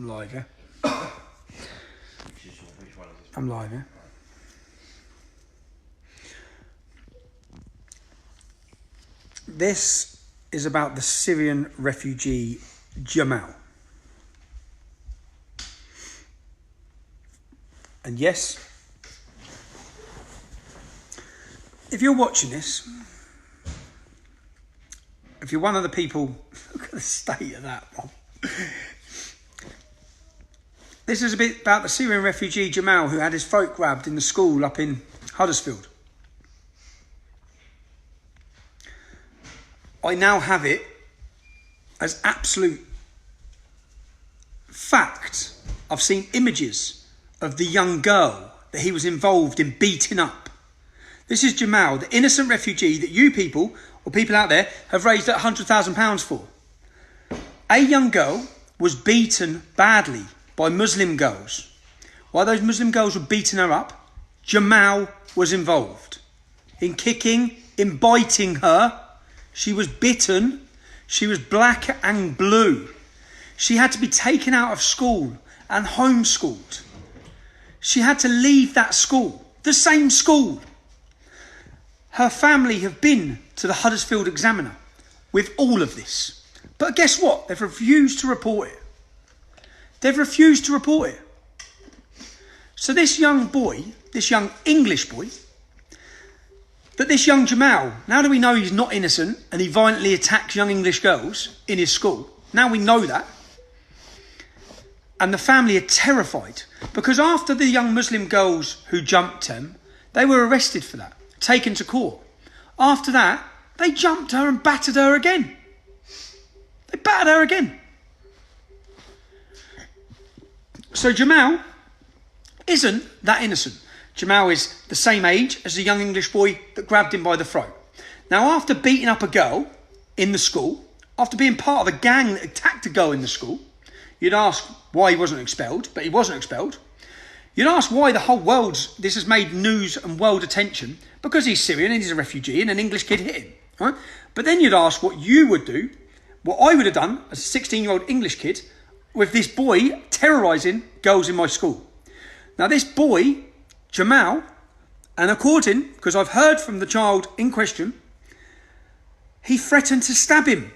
I'm live, yeah? Which one is this? I'm live, yeah? This is about the Syrian refugee Jamal. And yes, if you're watching this, if you're one of the people, look at the state of that one. This is a bit about the Syrian refugee Jamal who had his throat grabbed in the school up in Huddersfield. I now have it as absolute fact. I've seen images of the young girl that he was involved in beating up. This is Jamal, the innocent refugee that you people, or people out there, have raised £100,000 for. A young girl was beaten badly by Muslim girls. While those Muslim girls were beating her up, Jamal was involved in kicking, in biting her. She was bitten. She was black and blue. She had to be taken out of school and homeschooled. She had to leave that school, the same school. Her family have been to the Huddersfield Examiner with all of this. But guess what? They've refused to report it. They've refused to report it. So this young boy, this young English boy, that this young Jamal, now that we know he's not innocent and he violently attacks young English girls in his school, now we know that. And the family are terrified because after the young Muslim girls who jumped him, they were arrested for that, taken to court. After that, they jumped her and battered her again. They battered her again. So Jamal isn't that innocent. Jamal is the same age as the young English boy that grabbed him by the throat. Now, after beating up a girl in the school, after being part of a gang that attacked a girl in the school, you'd ask why he wasn't expelled, but he wasn't expelled. You'd ask why the whole world's, this has made news and world attention, because he's Syrian and he's a refugee and an English kid hit him. Right? But then you'd ask what you would do, what I would have done as a 16-year-old English kid with this boy terrorising girls in my school. Now this boy, Jamal, and according, because I've heard from the child in question, he threatened to stab him.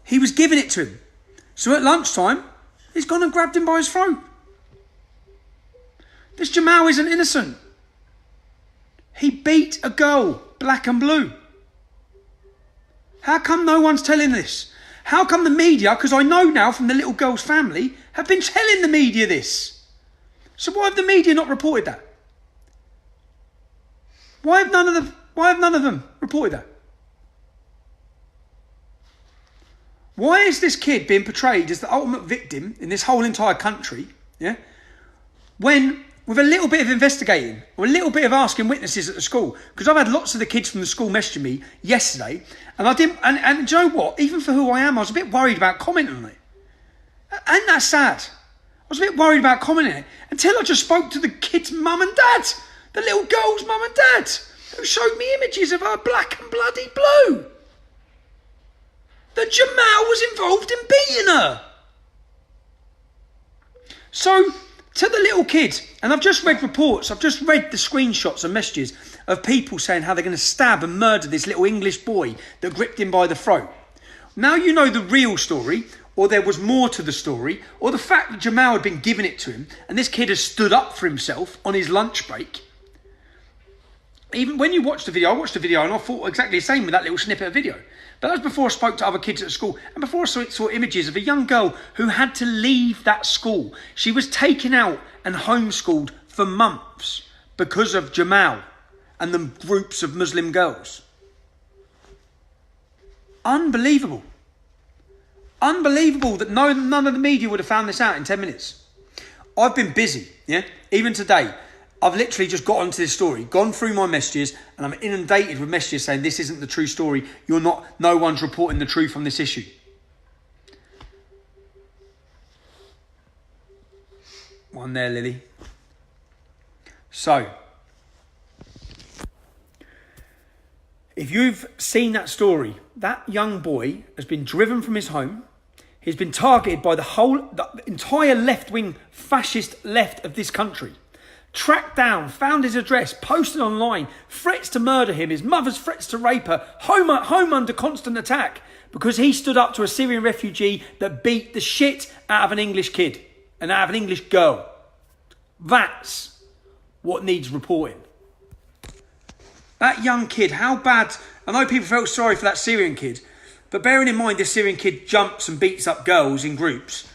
He was giving it to him. So at lunchtime, he's gone and grabbed him by his throat. This Jamal isn't innocent. He beat a girl, black and blue. How come no one's telling this? How come the media, because I know now from the little girl's family, have been telling the media this? So why have the media not reported that? Why have none of them reported that? Why is this kid being portrayed as the ultimate victim in this whole entire country? Yeah, when with a little bit of investigating or a little bit of asking witnesses at the school, because I've had lots of the kids from the school messaging me yesterday, and I didn't. And do you know what? Even for who I am, I was a bit worried about commenting on it. Ain't that sad? I was a bit worried about commenting on it until I just spoke to the kid's mum and dad, the little girl's mum and dad, who showed me images of her black and bloody blue. That Jamal was involved in beating her. So, to the little kid, and I've just read reports, I've just read the screenshots and messages of people saying how they're going to stab and murder this little English boy that gripped him by the throat. Now you know the real story, or there was more to the story, or the fact that Jamal had been giving it to him, and this kid has stood up for himself on his lunch break. Even when you watch the video, I watched the video and I thought exactly the same with that little snippet of video. But that was before I spoke to other kids at school and before I saw images of a young girl who had to leave that school. She was taken out and homeschooled for months because of Jamal and the groups of Muslim girls. Unbelievable. Unbelievable that none of the media would have found this out in 10 minutes. I've been busy, yeah? Even today. I've literally just got onto this story, gone through my messages, and I'm inundated with messages saying this isn't the true story. No one's reporting the truth on this issue. One there, Lily. So, if you've seen that story, that young boy has been driven from his home. He's been targeted by the entire left-wing fascist left of this country. Tracked down, found his address, posted online, threats to murder him, his mother's threats to rape her, home under constant attack because he stood up to a Syrian refugee that beat the shit out of an English kid and out of an English girl. That's what needs reporting. That young kid, how bad... I know people felt sorry for that Syrian kid, but bearing in mind this Syrian kid jumps and beats up girls in groups,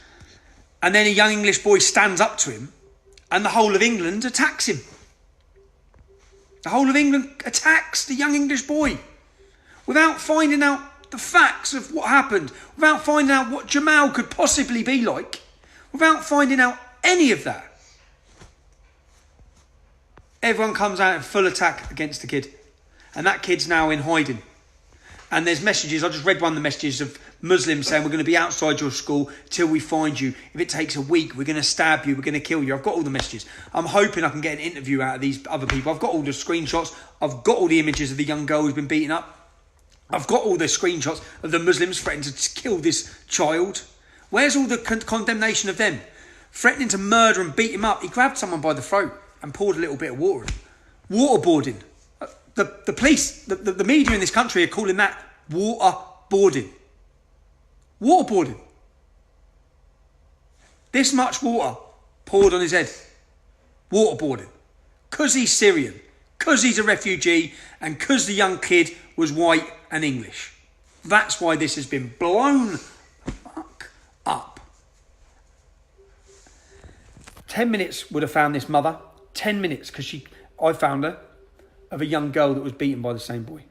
and then a young English boy stands up to him, and the whole of England attacks him. The whole of England attacks the young English boy without finding out the facts of what happened, without finding out what Jamal could possibly be like, without finding out any of that. Everyone comes out in full attack against the kid. And that kid's now in hiding. And there's messages, I just read one of the messages of Muslims saying, we're going to be outside your school till we find you. If it takes a week, we're going to stab you, we're going to kill you. I've got all the messages. I'm hoping I can get an interview out of these other people. I've got all the screenshots. I've got all the images of the young girl who's been beaten up. I've got all the screenshots of the Muslims threatening to kill this child. Where's all the condemnation of them? Threatening to murder and beat him up. He grabbed someone by the throat and poured a little bit of water in. Waterboarding. The police, the media in this country are calling that waterboarding. Waterboarding. This much water poured on his head. Waterboarding. Because he's Syrian. Because he's a refugee. And because the young kid was white and English. That's why this has been blown the fuck up. 10 minutes would have found this mother. 10 minutes, because I found her, of a young girl that was beaten by the same boy.